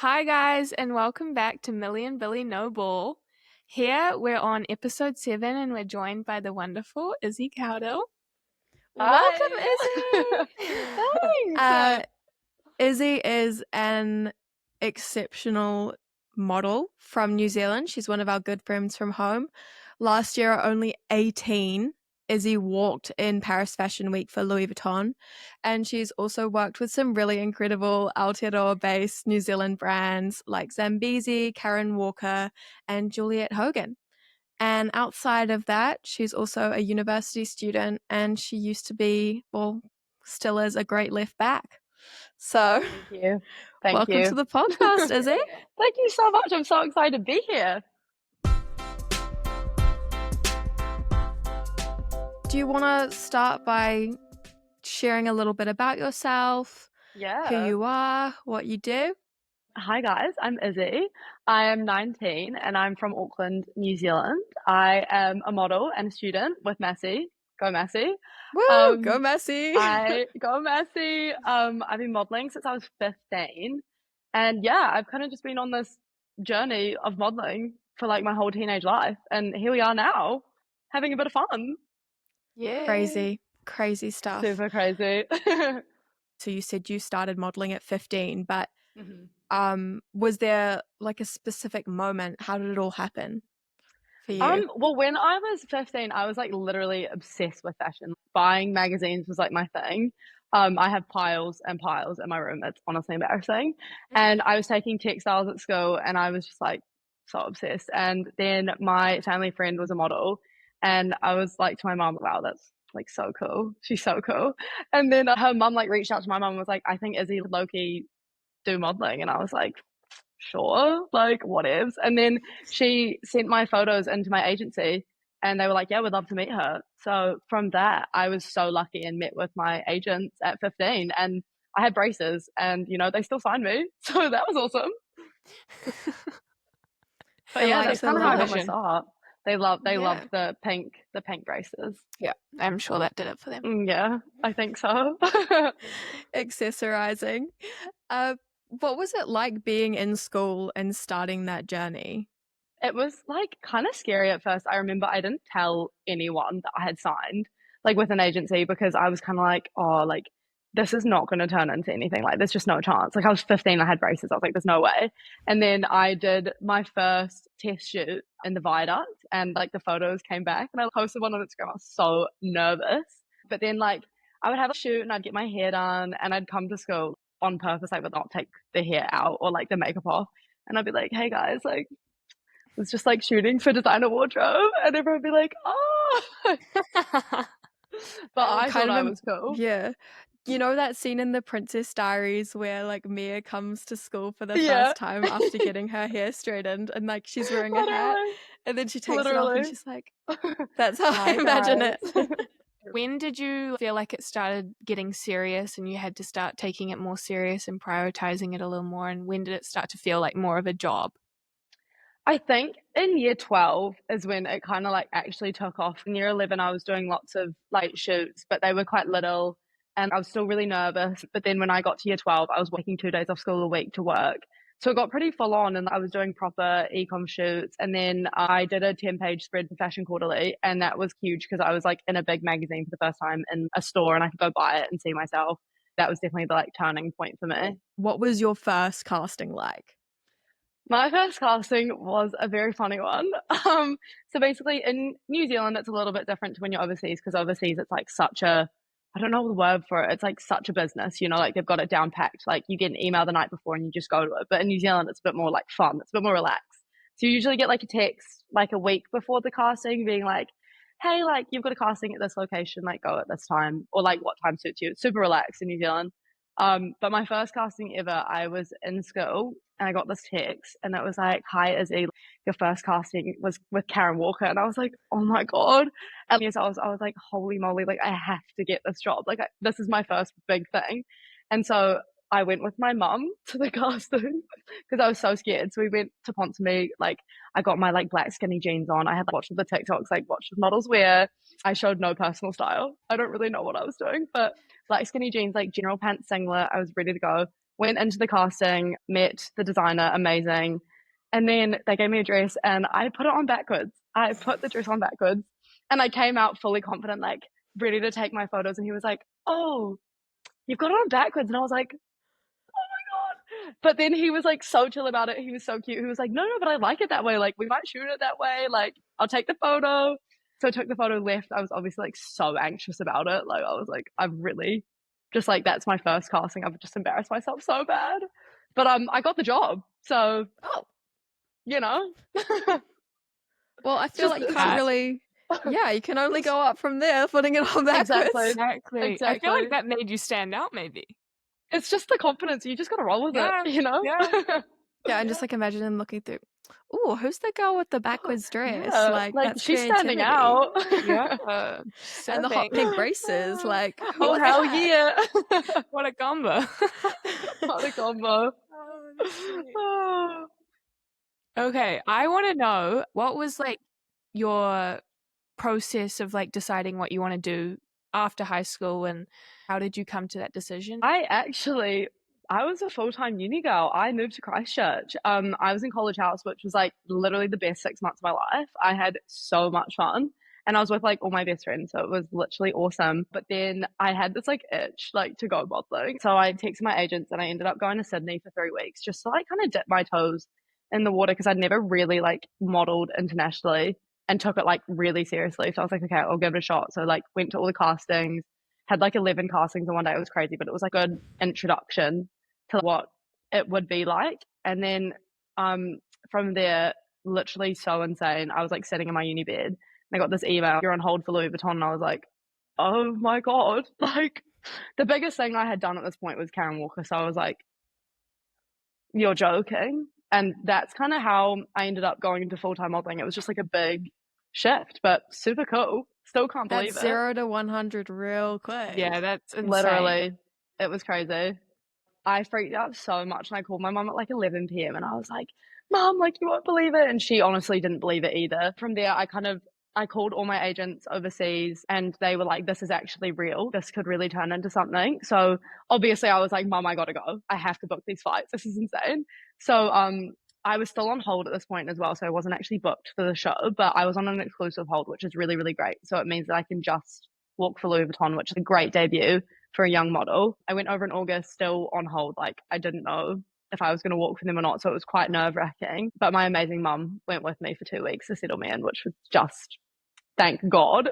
Hi, guys, and welcome back to Millie and Billy No Ball. Here we're on episode 7, and we're joined by the wonderful Izzy Cowdell. Welcome, Hi. Izzy! Thanks. Izzy is an exceptional model from New Zealand. She's one of our good friends from home. Last year, at only 18, Izzy walked in Paris Fashion Week for Louis Vuitton, and she's also worked with some really incredible Aotearoa-based New Zealand brands like Zambezi, Karen Walker, and Juliette Hogan. And outside of that, she's also a university student, and she used to be, well, still is a great left back. So, Thank you. Thank welcome you. to the podcast, Izzy. Thank you so much. I'm so excited to be here. Do you want to start by sharing a little bit about yourself, Yeah. who you are, what you do? Hi, guys. I'm Izzy. I am 19 and I'm from Auckland, New Zealand. I am a model and a student with Massey. Go Massey. Woo, go Messi. Go Massey. I've been modeling since I was 15. And yeah, I've kind of just been on this journey of modeling for like my whole teenage life. And here we are now, having a bit of fun. Yeah. Crazy stuff. Super crazy. So you said you started modeling at 15, but Mhm. was there like a specific moment? How did it all happen for you? Well, when I was 15, I was like literally obsessed with fashion. Buying magazines was like my thing. I have piles and piles in my room. It's honestly embarrassing. And I was taking textiles at school and I was just like so obsessed. And then my family friend was a model and I was like to my mom, wow, that's like so cool. She's so cool. And then her mum like reached out to my mum and was like, I think Izzy would low-key do modeling. And I was like, sure, like whatevs. And then she sent my photos into my agency and they were like, yeah, we'd love to meet her. So from that, I was so lucky and met with my agents at 15 and I had braces and, they still signed me. So that was awesome. But yeah, that's kind of how I got my start. They loved the pink braces. Yeah, I'm sure that did it for them. Yeah, I think so. Accessorizing. What was it like being in school and starting that journey? It was like kind of scary at first. I remember I didn't tell anyone that I had signed like with an agency because I was kind of like, oh, like this is not going to turn into anything. Like there's just no chance. Like I was 15, I had braces. I was like, there's no way. And then I did my first test shoot in the viaduct and like the photos came back and I posted one on Instagram. I was so nervous. But then like I would have a shoot and I'd get my hair done and I'd come to school on purpose. I would not take the hair out or like the makeup off. And I'd be like, hey guys, like it's just like shooting for designer wardrobe, and everyone would be like, "Oh!" But I thought I was cool. Yeah. You know that scene in The Princess Diaries where like Mia comes to school for the first time after getting her hair straightened and like she's wearing a hat and then she takes it off and she's like, that's how I imagine it. When did you feel like it started getting serious and you had to start taking it more serious and prioritizing it a little more? And when did it start to feel like more of a job? I think in year 12 is when it kind of like actually took off. In year 11, I was doing lots of like shoots, but they were quite little and I was still really nervous. But then when I got to year 12, I was working 2 days off school a week to work. So it got pretty full on and I was doing proper e-com shoots. And then I did a 10-page spread for Fashion Quarterly. And that was huge because I was like in a big magazine for the first time in a store and I could go buy it and see myself. That was definitely the like turning point for me. What was your first casting like? My first casting was a very funny one. So basically in New Zealand, it's a little bit different to when you're overseas because overseas it's like such a, I don't know the word for it. It's like such a business, like they've got it down packed. Like you get an email the night before and you just go to it. But in New Zealand, it's a bit more like fun. It's a bit more relaxed. So you usually get like a text like a week before the casting being like, hey, like you've got a casting at this location, like go at this time or like what time suits you. It's super relaxed in New Zealand. But my first casting ever, I was in school and I got this text and it was like, hi Izzy, your first casting was with Karen Walker. And I was like, oh my God. And yes, I was like, holy moly, like I have to get this job. Like this is my first big thing. And so I went with my mum to the casting because I was so scared. So we went to Ponsonby, like I got my like black skinny jeans on. I had watched the TikToks, like watched models wear. I showed no personal style. I don't really know what I was doing, but black skinny jeans, like general pants singlet. I was ready to go. went into the casting, met the designer, amazing. And then they gave me a dress and I put it on backwards. I put the dress on backwards and I came out fully confident, like ready to take my photos. And he was like, "Oh, you've got it on backwards." And I was like, God. But then he was like so chill about it. He was so cute. He was like, "No, but I like it that way. Like we might shoot it that way. Like I'll take the photo." So I took the photo, left. I was obviously like so anxious about it. Like I was like, I've really just like, that's my first casting. I've just embarrassed myself so bad. But I got the job. So, you know. Well, I feel like you can't really, you can only go up from there, putting it on backwards. Exactly. I feel like that made you stand out, maybe. It's just the confidence. You just got to roll with it, you know? Yeah, and just like imagine them looking through, "Ooh, who's the girl with the backwards dress?" Yeah, like that's she's standing out. Yeah. And the hot pink braces, like, oh hell yeah. What a combo. What a combo. Oh. Okay, I want to know, what was like your process of like deciding what you want to do after high school, and how did you come to that decision? I was a full-time uni girl. I moved to Christchurch. I was in College House, which was like literally the best 6 months of my life. I had so much fun. And I was with like all my best friends, so it was literally awesome. But then I had this like itch like to go modeling. So I texted my agents and I ended up going to Sydney for 3 weeks just to like kind of dip my toes in the water, because I'd never really like modeled internationally and took it like really seriously. So I was like, okay, I'll give it a shot. So like went to all the castings, had like 11 castings in one day. It was crazy, but it was like a good introduction to what it would be like. And then from there, literally so insane. I was like sitting in my uni bed and I got this email, "You're on hold for Louis Vuitton." And I was like, oh my God. Like the biggest thing I had done at this point was Karen Walker. So I was like, you're joking. And that's kind of how I ended up going into full-time modeling. It was just like a big shift, but super cool. Still can't believe that's it. 0 to 100 real quick. Yeah, that's insane. Literally, it was crazy. I freaked out so much and I called my mum at like 11 p.m. and I was like, "Mum, like you won't believe it." And she honestly didn't believe it either. From there, I called all my agents overseas and they were like, "This is actually real. This could really turn into something." So obviously I was like, "Mum, I gotta go. I have to book these flights. This is insane." So I was still on hold at this point as well. So I wasn't actually booked for the show, but I was on an exclusive hold, which is really, really great. So it means that I can just walk for Louis Vuitton, which is a great debut for a young model. I went over in August, still on hold. Like I didn't know if I was going to walk for them or not. So it was quite nerve wracking. But my amazing mum went with me for 2 weeks to settle me in, which was just, thank God.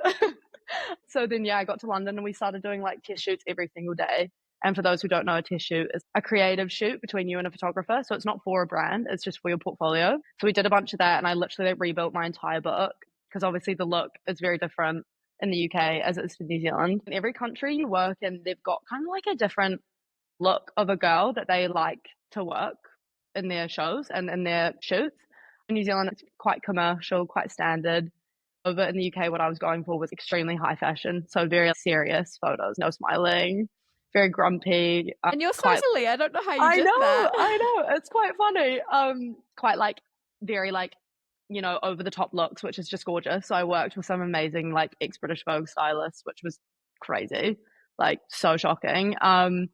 So then, I got to London and we started doing like test shoots every single day. And for those who don't know, a test shoot is a creative shoot between you and a photographer. So it's not for a brand, it's just for your portfolio. So we did a bunch of that and I literally rebuilt my entire book, because obviously the look is very different in the UK as it is to New Zealand. In every country you work in, they've got kind of like a different look of a girl that they like to work in their shows and in their shoots. In New Zealand, it's quite commercial, quite standard. Over in the UK, what I was going for was extremely high fashion. So very serious photos, no smiling, very grumpy. And you're so silly. I don't know how you did that. I know. It's quite funny. Quite like very like, over the top looks, which is just gorgeous. So I worked with some amazing like ex-British Vogue stylists, which was crazy, like so shocking. And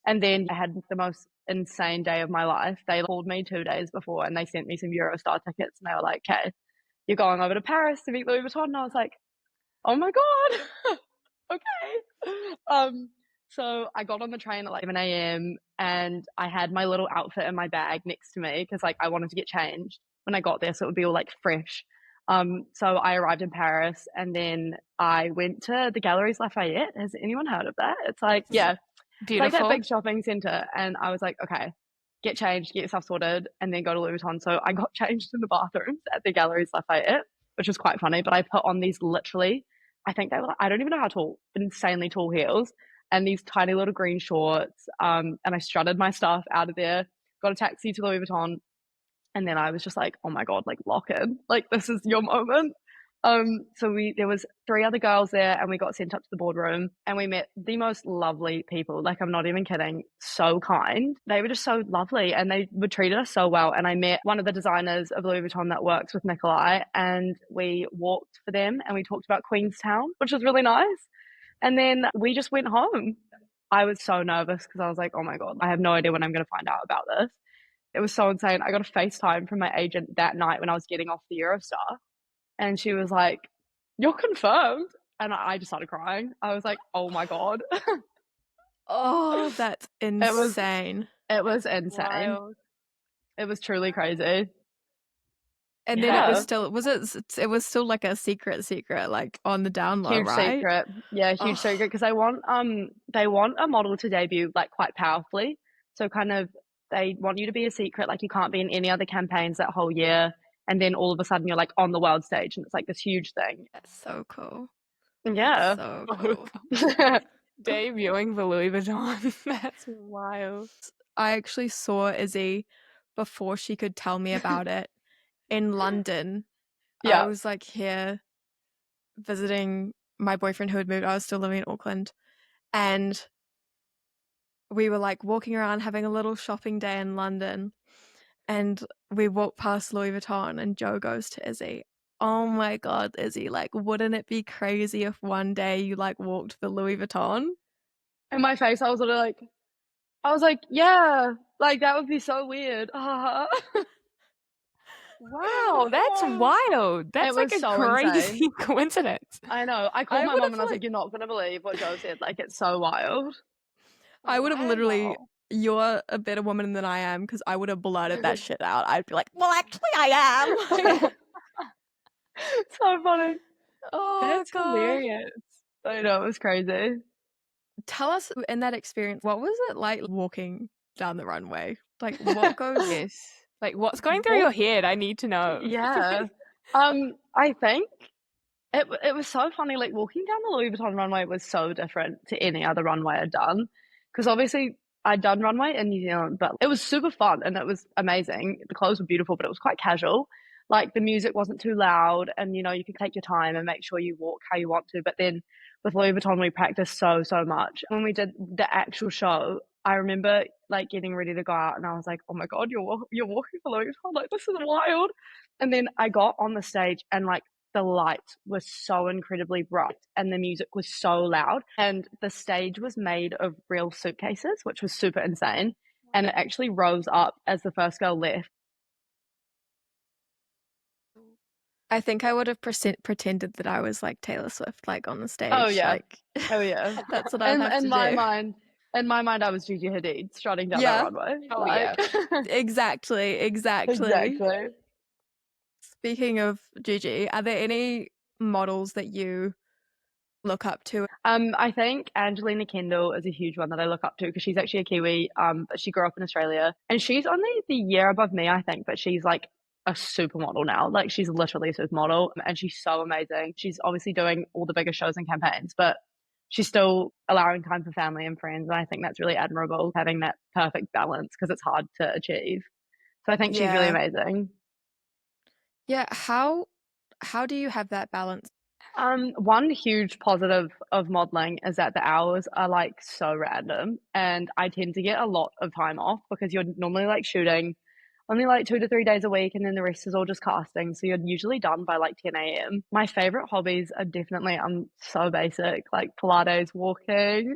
then I had the most insane day of my life. They called me 2 days before and they sent me some Eurostar tickets and they were like, "Okay, you're going over to Paris to meet Louis Vuitton." And I was like, oh my God. Okay. So I got on the train at like 7 a.m. and I had my little outfit in my bag next to me because like I wanted to get changed when I got there, so it would be all like fresh. So I arrived in Paris and then I went to the Galeries Lafayette. Has anyone heard of that? It's like, beautiful. It's like that big shopping center. And I was like, okay, get changed, get yourself sorted, and then go to Louis Vuitton. So I got changed in the bathrooms at the Galeries Lafayette, which was quite funny. But I put on these literally, I think they were, I don't even know how tall, insanely tall heels and these tiny little green shorts. And I strutted my stuff out of there, got a taxi to Louis Vuitton. And then I was just like, oh my God, like lock in, like this is your moment. So there was 3 other girls there and we got sent up to the boardroom and we met the most lovely people. Like, I'm not even kidding. So kind. They were just so lovely and they were treated us so well. And I met one of the designers of Louis Vuitton that works with Nikolai and we walked for them and we talked about Queenstown, which was really nice. And then we just went home. I was so nervous because I was like, oh my God, I have no idea when I'm going to find out about this. It was so insane. I got a FaceTime from my agent that night when I was getting off the Eurostar, and she was like, "You're confirmed." And I just started crying. I was like, "Oh my God." Oh, that's It was insane. it was insane. Wild. It was truly crazy. And then it was Yeah. still it was still like a secret, like on the down low, Huge right? secret. Yeah, huge secret Oh, because they want a model to debut like quite powerfully. So kind of they want you to be a secret, like you can't be in any other campaigns that whole year. And then all of a sudden you're like on the world stage and it's like this huge thing. that's so cool. That's Yeah. so cool. Debuting for Louis Vuitton. That's wild. I actually saw Izzy before she could tell me about it in London. I Yeah. was like here visiting my boyfriend who had moved. I was still living in Auckland, and we were like walking around having a little shopping day in London, and we walked past Louis Vuitton, and Joe goes to Izzy, "Oh my God, Izzy, like, wouldn't it be crazy if one day you like walked the Louis Vuitton?" In my face, I was like, yeah, like that would be so weird. Wow, that's wild. It That's like was a so insane. crazy coincidence. I know. I called I my would mom have and I was like, like you're not gonna believe what Joe said. Like it's so wild. I would have literally Wow. you're a better woman than I am because I would have blurted that shit out. I'd be like, "Well, actually, I am." Like, So funny. oh That's God. hilarious. I know, it was crazy. Tell us in that experience, what was it like walking down the runway? Like, what goes? Yes. Like, what's going through Well, your head? I need to know. yeah. I think it was so funny. Like walking down the Louis Vuitton runway was so different to any other runway I'd done. Because obviously I'd done runway in New Zealand, but it was super fun and it was amazing. The clothes were beautiful, but it was quite casual. Like the music wasn't too loud, and you could take your time and make sure you walk how you want to. But then with Louis Vuitton, we practiced so much. When we did the actual show, I remember like getting ready to go out, and I was like, "Oh my God, you're walking for Louis Vuitton! Like this is wild!" And then I got on the stage, and like the light was so incredibly bright and the music was so loud, and the stage was made of real suitcases, which was super insane, and it actually rose up as the first girl left. I think I would have pretended that I was like Taylor Swift, like on the Oh stage. yeah, Like, oh yeah. that's what I'd have In to my do. mind, I was Gigi Hadid strutting down that Yeah, runway. Oh, Like yeah. exactly. exactly. Speaking of Gigi, are there any models that you look up to? I think Angelina Kendall is a huge one that I look up to because she's actually a Kiwi, but she grew up in Australia and she's only the year above me, I think, but she's like a supermodel now. Like she's literally a supermodel and she's so amazing. She's obviously doing all the bigger shows and campaigns, but she's still allowing time for family and friends. And I think that's really admirable, having that perfect balance because it's hard to achieve. So I think she's really Yeah. amazing. Yeah, how do you have that balance? One huge positive of modeling is that the hours are like so random, and I tend to get a lot of time off because you're normally like shooting only like 2 to 3 days a week, and then the rest is all just casting. So you're usually done by like 10 a.m. My favorite hobbies are definitely so basic, like Pilates, walking.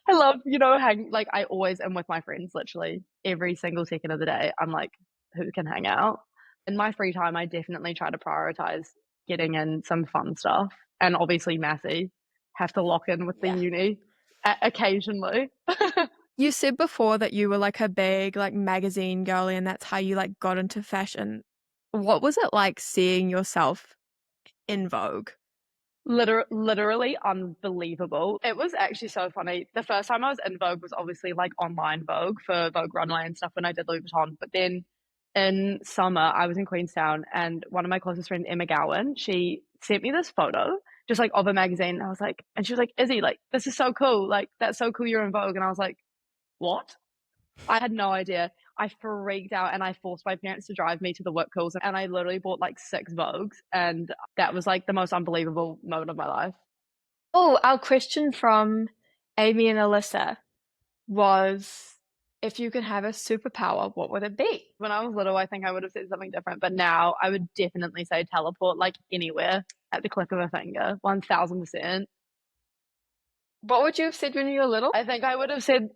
I love, hang like I always am with my friends literally every single second of the day. I'm like, who can hang out? In my free time, I definitely try to prioritize getting in some fun stuff. And obviously Massey, have to lock in with the Yeah. uni occasionally. You said before that you were like a big like magazine girly and that's how you like got into fashion. What was it like seeing yourself in Vogue? Literally unbelievable. It was actually so funny. The first time I was in Vogue was obviously like online Vogue for Vogue Runway and stuff when I did Louis Vuitton. But then in summer, I was in Queenstown and one of my closest friends, Emma Gowan, she sent me this photo just like of a magazine. I was like, and she was like, Izzy, like, this is so cool. Like, that's so cool you're in Vogue. And I was like, what? I had no idea. I freaked out and I forced my parents to drive me to the work calls and I literally bought like 6 Vogues and that was like the most unbelievable moment of my life. Oh, our question from Amy and Alyssa was, if you could have a superpower, what would it be? When I was little, I think I would have said something different, but now I would definitely say teleport like anywhere at the click of a finger, 1000%. What would you have said when you were little? I think I would have said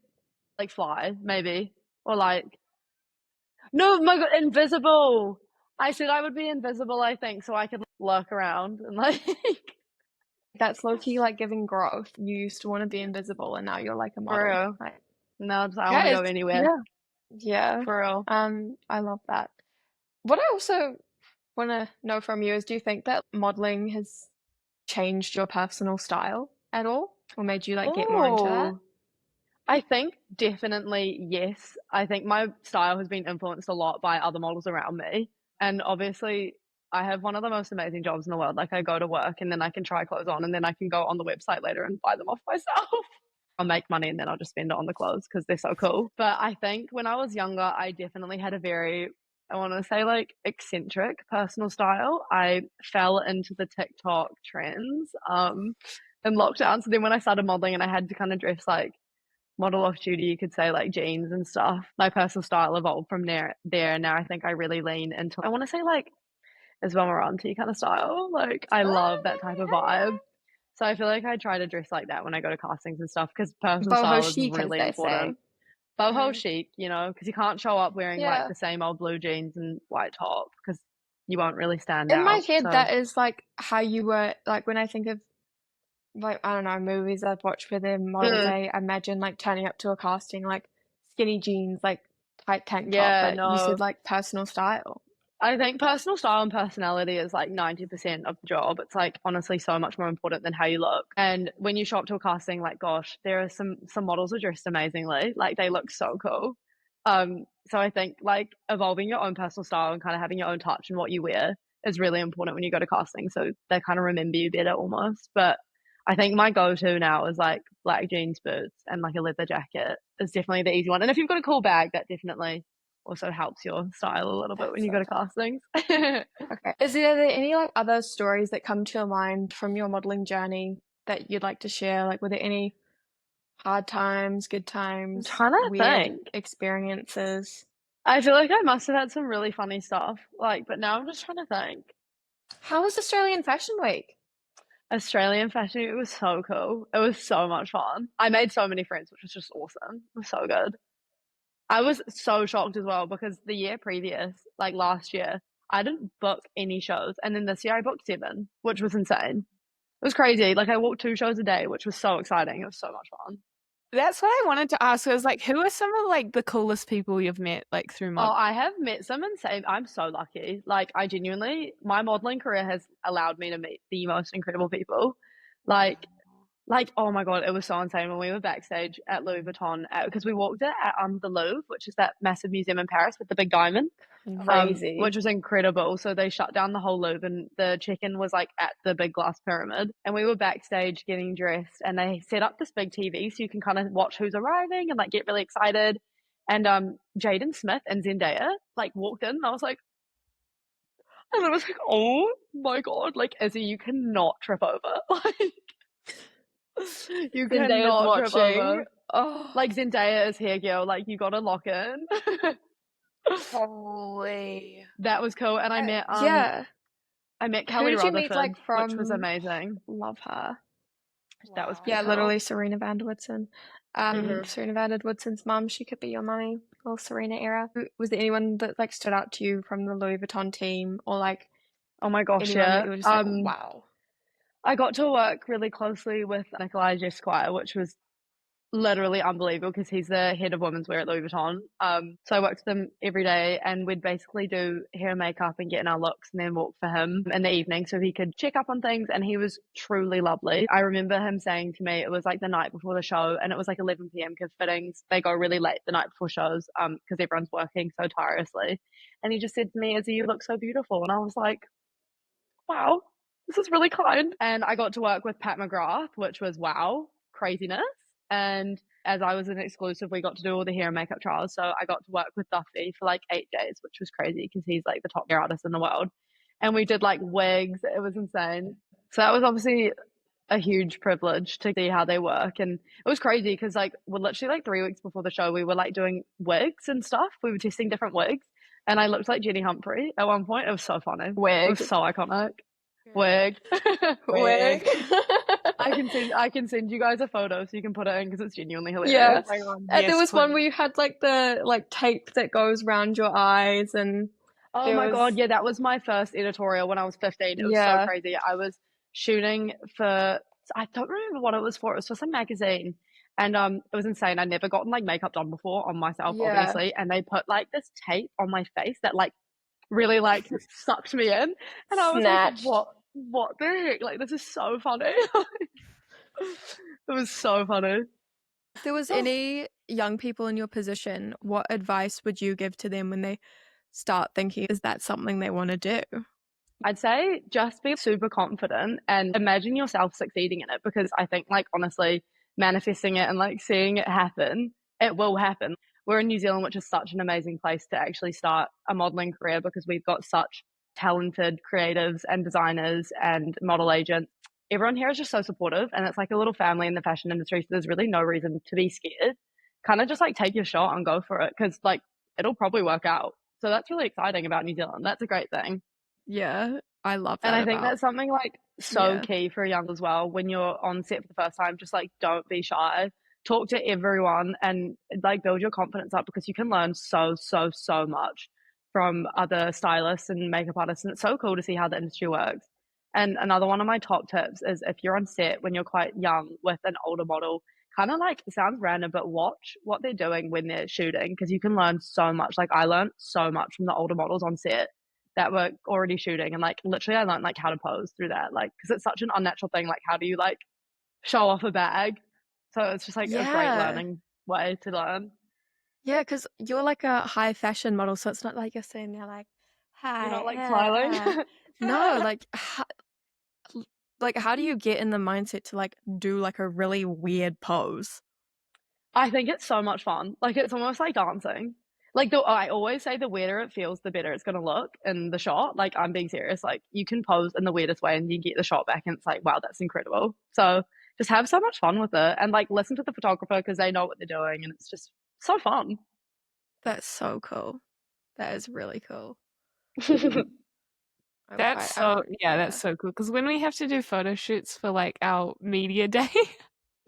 like fly, maybe. Or like, no, my God, invisible. I said I would be invisible, I think, so I could lurk around and like. That's low-key like giving growth. You used to want to be invisible and now you're like a For model. real. Like, No, I want Yeah, to go it's, anywhere. yeah. yeah. For real. I love that. What I also want to know from you is, do you think that modeling has changed your personal style at all, or made you like get more into that? Oh, I think definitely yes. I think my style has been influenced a lot by other models around me. And obviously, I have one of the most amazing jobs in the world. Like, I go to work and then I can try clothes on and then I can go on the website later and buy them off myself. I'll make money and then I'll just spend it on the clothes because they're so cool. But I think when I was younger, I definitely had a very, I want to say, like, eccentric personal style. I fell into the TikTok trends in lockdown. So then when I started modeling and I had to kind of dress like model off duty, you could say, like jeans and stuff, my personal style evolved from there. And now I think I really lean into, I want to say, like, Esmeralda kind of style. Like, I love that type of vibe. So I feel like I try to dress like that when I go to castings and stuff because personal Boho style is chic, as really they say. important. Boho Mhm. chic, you know, because you can't show up wearing like Yeah. the same old blue jeans and white top because you won't really stand In my out. head, So that is like how you were, like when I think of like, I don't know, movies I've watched where they're models, I imagine like turning up to a casting like skinny jeans, like tight tank top, yeah, but you said no. like personal style. I think personal style and personality is like 90% of the job. It's like honestly so much more important than how you look. And when you show up to a casting, like gosh, there are some models are dressed amazingly. Like they look so cool. So I think like evolving your own personal style and kind of having your own touch in what you wear is really important when you go to casting. So they kind of remember you better almost. But I think my go-to now is like black jeans, boots, and like a leather jacket is definitely the easy one. And if you've got a cool bag, that definitely also helps your style a little bit when That's you so go to tough. castings. Okay. Is there any like other stories that come to your mind from your modeling journey that you'd like to share? Like, were there any hard times, good I'm times, trying to weird think. experiences? I feel like I must have had some really funny stuff. Like, but now I'm just trying to think. How was Australian Fashion Week? Australian fashion, it was so cool. It was so much fun. I made so many friends, which was just awesome. It was so good. I was so shocked as well because the year previous, like last year, I didn't book any shows. And then this year I booked 7, which was insane. It was crazy. Like I walked 2 shows a day, which was so exciting. It was so much fun. That's what I wanted to ask. I was like, who are some of like the coolest people you've met like through Oh, mod? I have met some insane. I'm so lucky. Like, I genuinely, my modeling career has allowed me to meet the most incredible people. Like, oh my God, it was so insane when we were backstage at Louis Vuitton because we walked it at the Louvre, which is that massive museum in Paris with the big diamond, Crazy. which was incredible. So they shut down the whole Louvre and the check-in was like at the big glass pyramid. And we were backstage getting dressed and they set up this big TV so you can kind of watch who's arriving and like get really excited. And Jaden Smith and Zendaya like walked in and I was like, oh my God, like Izzy, you cannot trip over. Like you Zendaya's cannot trip watching. over. Oh, Like Zendaya is here, girl. Like you gotta lock in. Holy. That was cool. And yeah. I met Who Kelly did you meet like Rutherford, which was from? amazing. Love her. That was Wow. pretty Yeah, cool. literally Serena van der Woodsen. Mhm. Serena van der Woodsen's mum, she could be your mummy. Or Serena era. Was there anyone that like stood out to you from the Louis Vuitton team, or like Oh my gosh, anyone that yeah. you were just like, wow? I got to work really closely with Nikolai Esquire, which was literally unbelievable because he's the head of women's wear at Louis Vuitton. So I worked with him every day and we'd basically do hair and makeup and get in our looks and then walk for him in the evening so he could check up on things and he was truly lovely. I remember him saying to me, it was like the night before the show and it was like 11 p.m. because fittings, they go really late the night before shows because everyone's working so tirelessly. And he just said to me, Izzy, you look so beautiful. And I was like, wow, this is really kind. And I got to work with Pat McGrath, which was wow, craziness. And as I was an exclusive, we got to do all the hair and makeup trials. So I got to work with Duffy for like 8 days, which was crazy because he's like the top hair artist in the world. And we did like wigs. It was insane. So that was obviously a huge privilege to see how they work. And it was crazy because like we're literally like 3 weeks before the show, we were like doing wigs and stuff. We were testing different wigs. And I looked like Jenny Humphrey at one point. It was so funny. It was Wig. so iconic. Wig. Wig. I can send you guys a photo so you can put it in because it's genuinely Yeah. hilarious. Oh my God, And there yes, was one please. where you had like the tape that goes around your eyes, and Oh there my was God, yeah, that was my first editorial when I was 15. It was so yeah. crazy. I was shooting for, I don't remember what it was for. It was for some magazine. And it was insane. I'd never gotten like makeup done before on myself, Yeah. obviously. And they put like this tape on my face that like really like sucked me in. And I was like, Snatched. what the heck? Like, this is so funny. It was so funny. If there was any young people in your position, what advice would you give to them when they start thinking, is that something they want to do? I'd say just be super confident and imagine yourself succeeding in it, because I think like honestly manifesting it and like seeing it happen, it will happen. We're in New Zealand, which is such an amazing place to actually start a modeling career because we've got such talented creatives and designers and model agents. Everyone here is just so supportive, and it's like a little family in the fashion industry, so there's really no reason to be scared. Kind of just like take your shot and go for it, because like it'll probably work out. So that's really exciting about New Zealand. That's a great thing. Yeah, I love And that I think about. that's something like so Yeah. key for a young as well. When you're on set for the first time, just like don't be shy. Talk to everyone and like build your confidence up, because you can learn so much from other stylists and makeup artists. And it's so cool to see how the industry works. And another one of my top tips is if you're on set when you're quite young with an older model, kind of like, it sounds random, but watch what they're doing when they're shooting, because you can learn so much. Like I learned so much from the older models on set that were already shooting, and like literally I learned like how to pose through that, like because it's such an unnatural thing, like how do you like show off a bag. So it's just like a great Yeah. learning way to learn. Yeah, because you're like a high fashion model, so it's not like you're sitting there like, You're hi, not like smiling. hi. No, like how do you get in the mindset to like do like a really weird pose? I think it's so much fun. Like it's almost like dancing. Like I always say the weirder it feels, the better it's gonna look in the shot. Like I'm being serious. Like you can pose in the weirdest way and you get the shot back and it's like, wow, that's incredible. So just have so much fun with it and like listen to the photographer because they know what they're doing and it's just so fun. That's so cool. That is really cool. That's so yeah, that's so cool. Because when we have to do photo shoots for like our media day,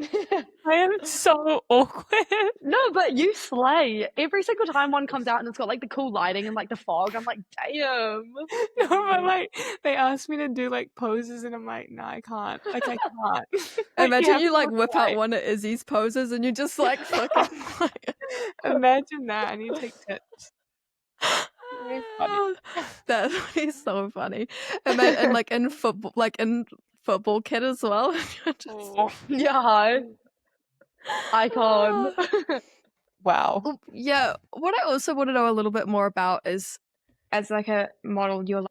I am so awkward. No, but you slay. Every single time one comes out and it's got like the cool lighting and like the fog, I'm like, damn. No, but like they ask me to do like poses, and I'm like, no, I can't. Like I can't. Like, Imagine have you to like look whip out right. one of Izzy's poses and you just like fucking like Imagine that. I need to take tips. Very funny. that would be so funny. And like in football kit as well. You're just- Oh, Yeah, hi. Icon. wow. Yeah, what I also want to know a little bit more about is, As like a model, you're like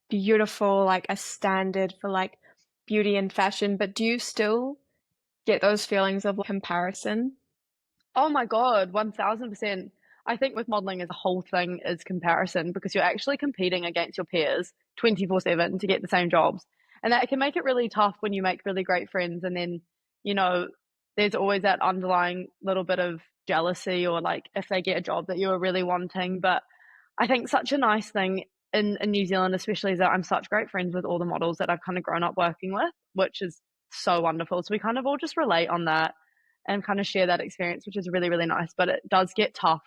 beautiful, like a standard for like beauty and fashion, but do you still get those feelings of comparison? Oh my God, 1000%. I think with modeling as a whole thing is comparison, because you're actually competing against your peers 24/7 to get the same jobs. And that can make it really tough when you make really great friends. And then, you know, there's always that underlying little bit of jealousy, or like if they get a job that you were really wanting. But I think such a nice thing in New Zealand, especially, is that I'm such great friends with all the models that I've kind of grown up working with, which is so wonderful. So we kind of all just relate on that and kind of share that experience, which is really, really nice. But it does get tough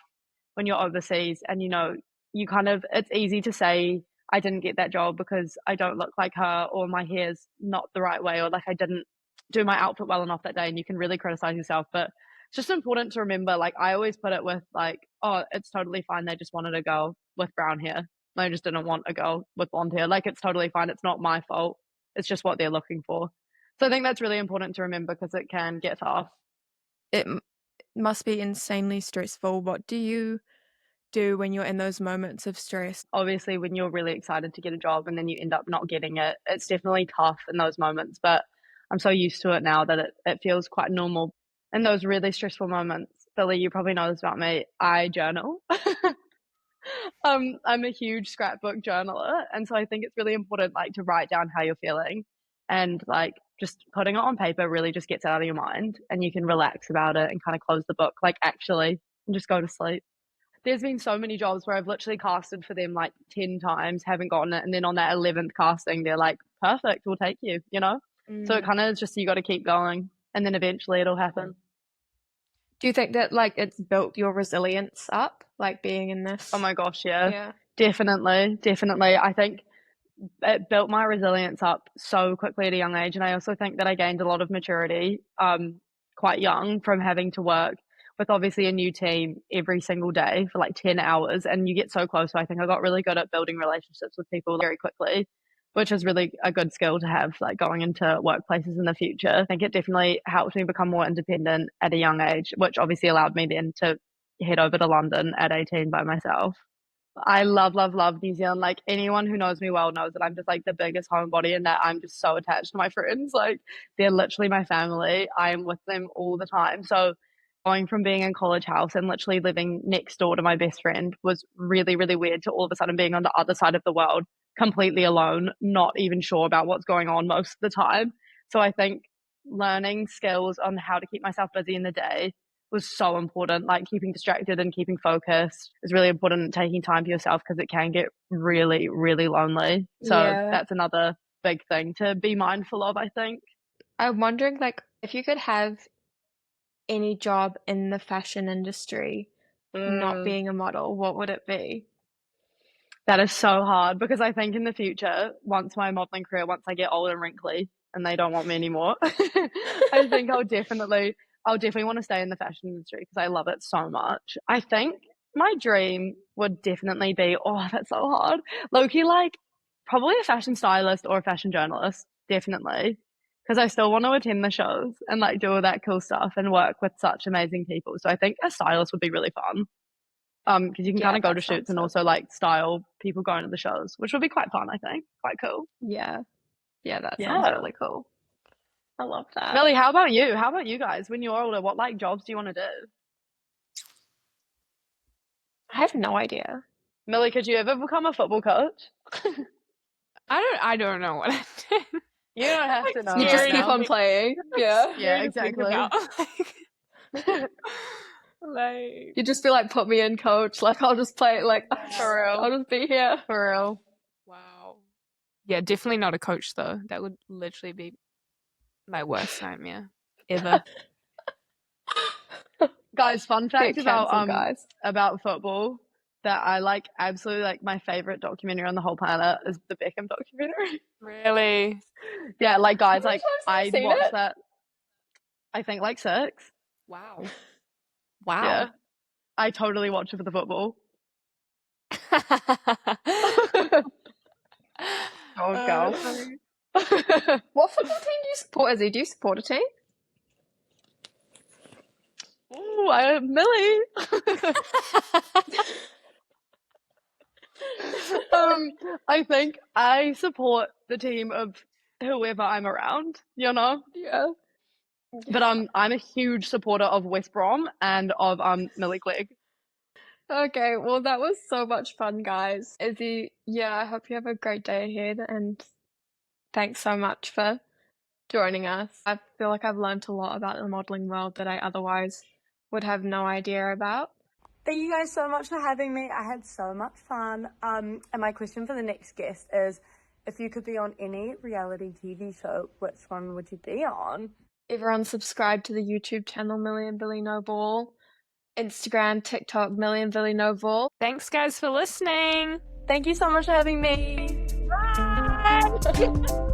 when you're overseas and you kind of, it's easy to say, I didn't get that job because I don't look like her, or my hair's not the right way, or like I didn't do my outfit well enough that day. And you can really criticize yourself. But it's just important to remember, like, I always put it with, like, oh, it's totally fine. They just wanted a girl with brown hair. They just didn't want a girl with blonde hair. Like, it's totally fine. It's not my fault. It's just what they're looking for. So I think that's really important to remember, because it can get tough. it must be insanely stressful. What do you do when you're in those moments of stress? Obviously, when you're really excited to get a job and then you end up not getting it, it's definitely tough in those moments. But I'm so used to it now that it feels quite normal. In those really stressful moments, Billy, you probably know this about me, I journal. I'm a huge scrapbook journaler, and so I think it's really important, like, to write down how you're feeling, and like just putting it on paper really just gets it out of your mind, and you can relax about it and kind of close the book, like actually, and just go to sleep. there's been so many jobs where I've literally casted for them like 10 times, haven't gotten it, and then on that 11th casting, they're like, perfect, we'll take you, you know? So it kind of is just, you got to keep going, and then eventually it'll happen. Do you think that like it's built your resilience up, like being in this? Oh my gosh, yeah. Yeah. Definitely. I think it built my resilience up so quickly at a young age, and I also think that I gained a lot of maturity quite young from having to work with obviously a new team every single day for like 10 hours, and you get so close. So I think I got really good at building relationships with people very quickly, which is really a good skill to have like going into workplaces in the future. I think it definitely helped me become more independent at a young age, which obviously allowed me then to head over to London at 18 by myself. I love New Zealand. Like, anyone who knows me well knows that I'm just like the biggest homebody, and that I'm just so attached to my friends. Like, they're literally my family. I am with them all the time. So going from being in college house and literally living next door to my best friend was really, really weird, to all of a sudden being on the other side of the world, completely alone, not even sure about what's going on most of the time. So I think learning skills on how to keep myself busy in the day was so important. Like, keeping distracted and keeping focused is really important. Taking time for yourself, because it can get really, really lonely. So that's another big thing to be mindful of, I think. I'm wondering, like, if you could have any job in the fashion industry, not being a model, what would it be? That is so hard, because I think in the future, once my modeling career, once I get old and wrinkly and they don't want me anymore, I think I'll definitely want to stay in the fashion industry, because I love it so much. I think my dream would definitely be, oh, that's so hard, low-key, like probably a fashion stylist or a fashion journalist, definitely, because I still want to attend the shows and like do all that cool stuff and work with such amazing people. So I think a stylist would be really fun. Because you can kind of go to shoots and also like style people going to the shows, which would be quite fun, I think. Quite cool. Yeah, that sounds really cool. I love that. Millie, how about you? How about you guys? When you're older, what like jobs do you want to do? I have no idea. Millie, could you ever become a football coach? I don't know what I did. You don't have to know. You just keep on playing. Yeah. Yeah, exactly. Like, You just be like, put me in, coach. Like, I'll just play. Like, for real. I'll just be here. For real. wow. Yeah, definitely not a coach though. That would literally be my worst nightmare ever. Guys, fun fact guys. about football that I like absolutely, like, my favorite documentary on the whole planet is the Beckham documentary. Really? Yeah, like, guys, like, I watched that, I think, like 6. Wow. Yeah. I totally watch it for the football. Oh, girl. What football team do you support, Izzy? Do you support a team? Ooh, Millie. I think I support the team of whoever I'm around, you know? Yeah. But I'm a huge supporter of West Brom and of Millie Clegg. Okay, well, that was so much fun, guys. Izzy, yeah, I hope you have a great day ahead, and thanks so much for joining us. I feel like I've learned a lot about the modelling world that I otherwise would have no idea about. Thank you guys so much for having me. I had so much fun. And my question for the next guest is, if you could be on any reality TV show, which one would you be on? Everyone subscribe to the YouTube channel Millie and Billie No Ball, Instagram, TikTok, Millie and Billie No Ball. Thanks, guys, for listening. Thank you so much for having me. Bye.